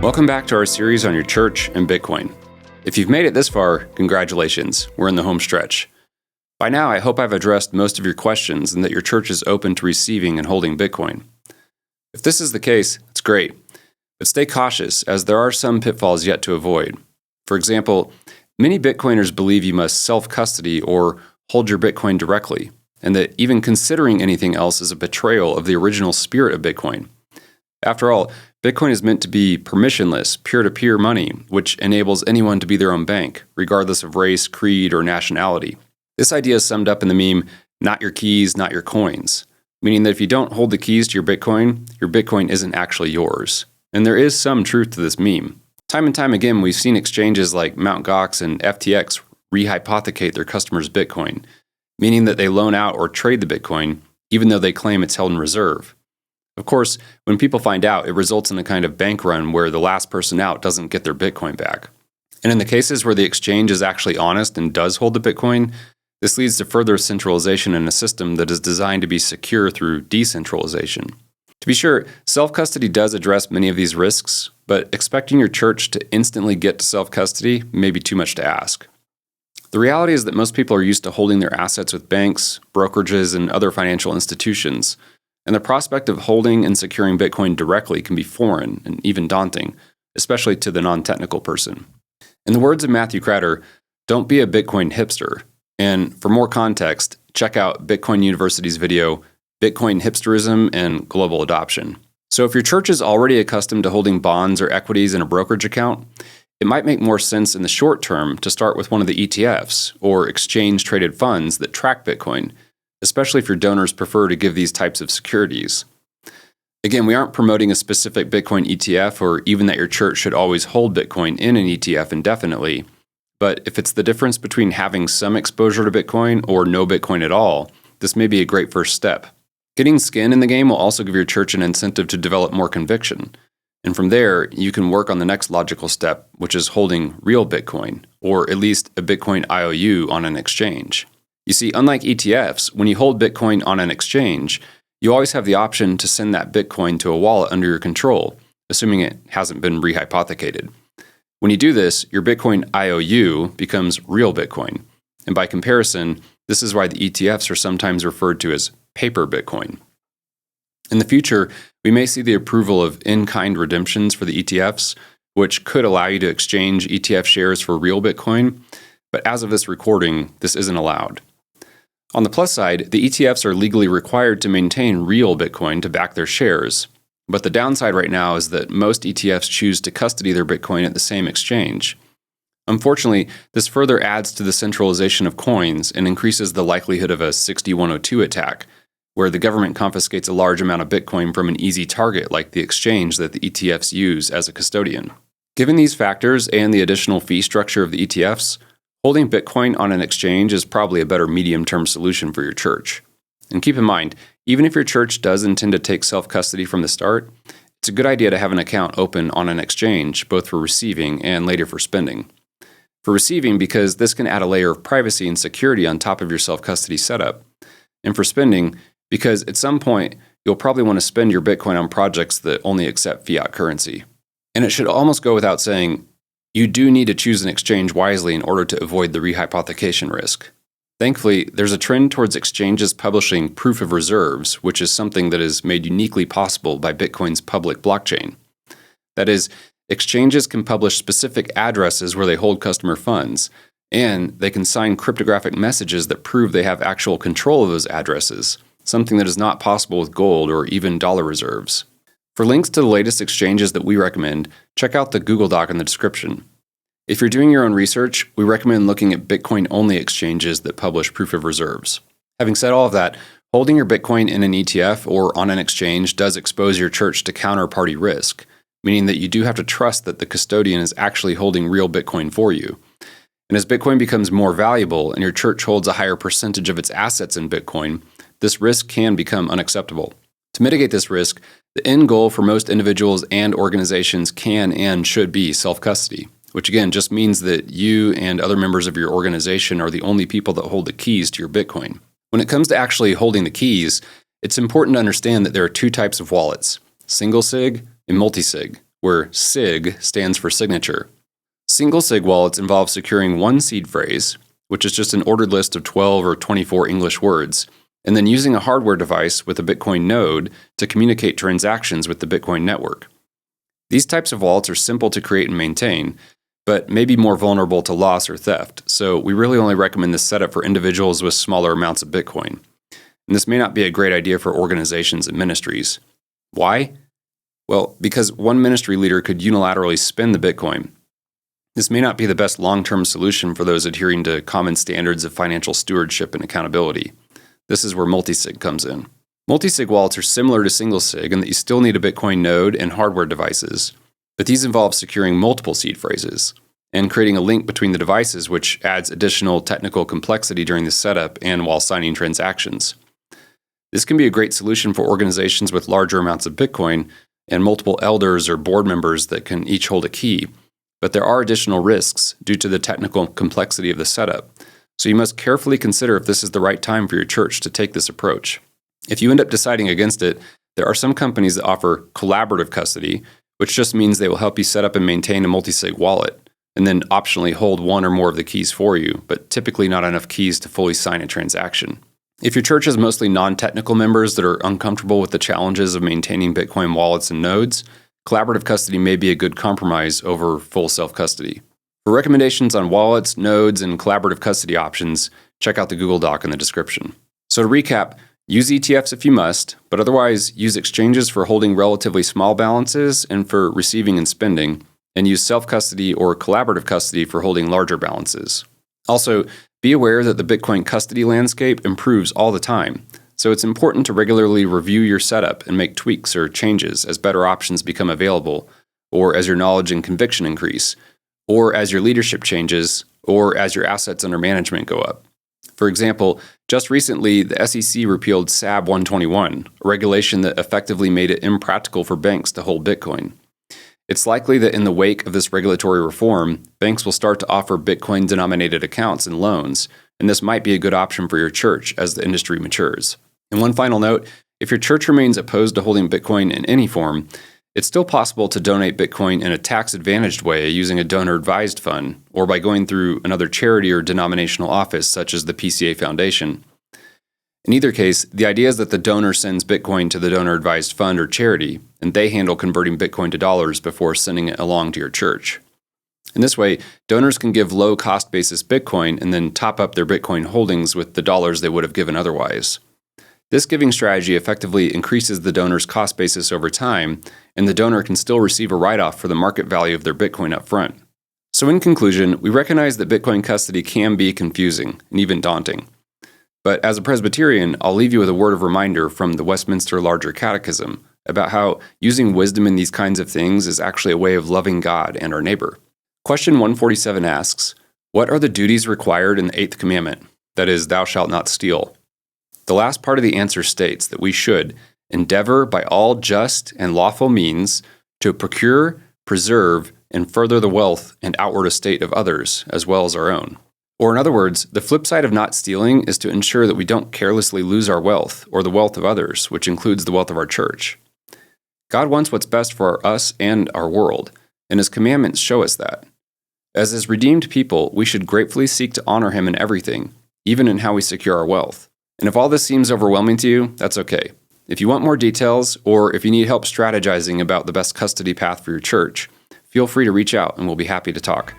Welcome back to our series on your church and Bitcoin. If you've made it this far, congratulations, we're in the home stretch. By now, I hope I've addressed most of your questions and that your church is open to receiving and holding Bitcoin. If this is the case, it's great, but stay cautious as there are some pitfalls yet to avoid. For example, many Bitcoiners believe you must self-custody or hold your Bitcoin directly, and that even considering anything else is a betrayal of the original spirit of Bitcoin. After all, Bitcoin is meant to be permissionless, peer-to-peer money, which enables anyone to be their own bank, regardless of race, creed, or nationality. This idea is summed up in the meme, "Not your keys, not your coins," meaning that if you don't hold the keys to your Bitcoin isn't actually yours. And there is some truth to this meme. Time and time again, we've seen exchanges like Mt. Gox and FTX rehypothecate their customers' Bitcoin, meaning that they loan out or trade the Bitcoin, even though they claim it's held in reserve. Of course, when people find out, it results in a kind of bank run where the last person out doesn't get their Bitcoin back. And in the cases where the exchange is actually honest and does hold the Bitcoin, this leads to further centralization in a system that is designed to be secure through decentralization. To be sure, self-custody does address many of these risks, but expecting your church to instantly get to self-custody may be too much to ask. The reality is that most people are used to holding their assets with banks, brokerages, and other financial institutions, and the prospect of holding and securing Bitcoin directly can be foreign and even daunting, especially to the non-technical person. In the words of Matthew Cratter, don't be a Bitcoin hipster. And for more context, check out Bitcoin University's video, Bitcoin Hipsterism and Global Adoption. So if your church is already accustomed to holding bonds or equities in a brokerage account, it might make more sense in the short term to start with one of the ETFs, or exchange-traded funds that track Bitcoin, especially if your donors prefer to give these types of securities. Again, we aren't promoting a specific Bitcoin ETF or even that your church should always hold Bitcoin in an ETF indefinitely, but if it's the difference between having some exposure to Bitcoin or no Bitcoin at all, this may be a great first step. Getting skin in the game will also give your church an incentive to develop more conviction. And from there, you can work on the next logical step, which is holding real Bitcoin, or at least a Bitcoin IOU on an exchange. You see, unlike ETFs, when you hold Bitcoin on an exchange, you always have the option to send that Bitcoin to a wallet under your control, assuming it hasn't been rehypothecated. When you do this, your Bitcoin IOU becomes real Bitcoin. And by comparison, this is why the ETFs are sometimes referred to as paper Bitcoin. In the future, we may see the approval of in-kind redemptions for the ETFs, which could allow you to exchange ETF shares for real Bitcoin, but as of this recording, this isn't allowed. On the plus side, the ETFs are legally required to maintain real Bitcoin to back their shares, but the downside right now is that most ETFs choose to custody their Bitcoin at the same exchange. Unfortunately, this further adds to the centralization of coins and increases the likelihood of a 6102 attack, where the government confiscates a large amount of Bitcoin from an easy target like the exchange that the ETFs use as a custodian. Given these factors and the additional fee structure of the ETFs, holding Bitcoin on an exchange is probably a better medium-term solution for your church. And keep in mind, even if your church does intend to take self-custody from the start, it's a good idea to have an account open on an exchange, both for receiving and later for spending. For receiving, because this can add a layer of privacy and security on top of your self-custody setup. And for spending, because at some point, you'll probably want to spend your Bitcoin on projects that only accept fiat currency. And it should almost go without saying, you do need to choose an exchange wisely in order to avoid the rehypothecation risk. Thankfully, there's a trend towards exchanges publishing proof of reserves, which is something that is made uniquely possible by Bitcoin's public blockchain. That is, exchanges can publish specific addresses where they hold customer funds, and they can sign cryptographic messages that prove they have actual control of those addresses, something that is not possible with gold or even dollar reserves. For links to the latest exchanges that we recommend, check out the Google Doc in the description. If you're doing your own research, we recommend looking at Bitcoin-only exchanges that publish proof of reserves. Having said all of that, holding your Bitcoin in an ETF or on an exchange does expose your church to counterparty risk, meaning that you do have to trust that the custodian is actually holding real Bitcoin for you. And as Bitcoin becomes more valuable and your church holds a higher percentage of its assets in Bitcoin, this risk can become unacceptable. To mitigate this risk, the end goal for most individuals and organizations can and should be self-custody, which again just means that you and other members of your organization are the only people that hold the keys to your Bitcoin. When it comes to actually holding the keys, it's important to understand that there are two types of wallets, single sig and multi-sig, where SIG stands for signature. Single SIG wallets involve securing one seed phrase, which is just an ordered list of 12 or 24 English words, and then using a hardware device with a Bitcoin node to communicate transactions with the Bitcoin network. These types of wallets are simple to create and maintain, but may be more vulnerable to loss or theft, so we really only recommend this setup for individuals with smaller amounts of Bitcoin. And this may not be a great idea for organizations and ministries. Why? Well, because one ministry leader could unilaterally spend the Bitcoin. This may not be the best long-term solution for those adhering to common standards of financial stewardship and accountability. This is where multi-sig comes in. Multi-sig wallets are similar to single sig in that you still need a Bitcoin node and hardware devices, but these involve securing multiple seed phrases and creating a link between the devices, which adds additional technical complexity during the setup and while signing transactions. This can be a great solution for organizations with larger amounts of Bitcoin and multiple elders or board members that can each hold a key. But there are additional risks due to the technical complexity of the setup, so you must carefully consider if this is the right time for your church to take this approach. If you end up deciding against it, there are some companies that offer collaborative custody, which just means they will help you set up and maintain a multi-sig wallet, and then optionally hold one or more of the keys for you, but typically not enough keys to fully sign a transaction. If your church has mostly non-technical members that are uncomfortable with the challenges of maintaining Bitcoin wallets and nodes, collaborative custody may be a good compromise over full self-custody. For recommendations on wallets, nodes, and collaborative custody options, check out the Google Doc in the description. So to recap, use ETFs if you must, but otherwise use exchanges for holding relatively small balances and for receiving and spending, and use self-custody or collaborative custody for holding larger balances. Also, be aware that the Bitcoin custody landscape improves all the time, so it's important to regularly review your setup and make tweaks or changes as better options become available, or as your knowledge and conviction increase, or as your leadership changes, or as your assets under management go up. For example, just recently, the SEC repealed SAB 121, a regulation that effectively made it impractical for banks to hold Bitcoin. It's likely that in the wake of this regulatory reform, banks will start to offer Bitcoin-denominated accounts and loans, and this might be a good option for your church as the industry matures. And one final note, if your church remains opposed to holding Bitcoin in any form, it's still possible to donate Bitcoin in a tax-advantaged way using a donor-advised fund, or by going through another charity or denominational office such as the PCA Foundation. In either case, the idea is that the donor sends Bitcoin to the donor-advised fund or charity, and they handle converting Bitcoin to dollars before sending it along to your church. In this way, donors can give low-cost basis Bitcoin and then top up their Bitcoin holdings with the dollars they would have given otherwise. This giving strategy effectively increases the donor's cost basis over time, and the donor can still receive a write-off for the market value of their Bitcoin up front. So in conclusion, we recognize that Bitcoin custody can be confusing and even daunting. But as a Presbyterian, I'll leave you with a word of reminder from the Westminster Larger Catechism about how using wisdom in these kinds of things is actually a way of loving God and our neighbor. Question 147 asks, what are the duties required in the 8th commandment? That is, thou shalt not steal. The last part of the answer states that we should endeavor by all just and lawful means to procure, preserve, and further the wealth and outward estate of others, as well as our own. Or in other words, the flip side of not stealing is to ensure that we don't carelessly lose our wealth or the wealth of others, which includes the wealth of our church. God wants what's best for us and our world, and His commandments show us that. As His redeemed people, we should gratefully seek to honor Him in everything, even in how we secure our wealth. And if all this seems overwhelming to you, that's okay. If you want more details, or if you need help strategizing about the best custody path for your church, feel free to reach out and we'll be happy to talk.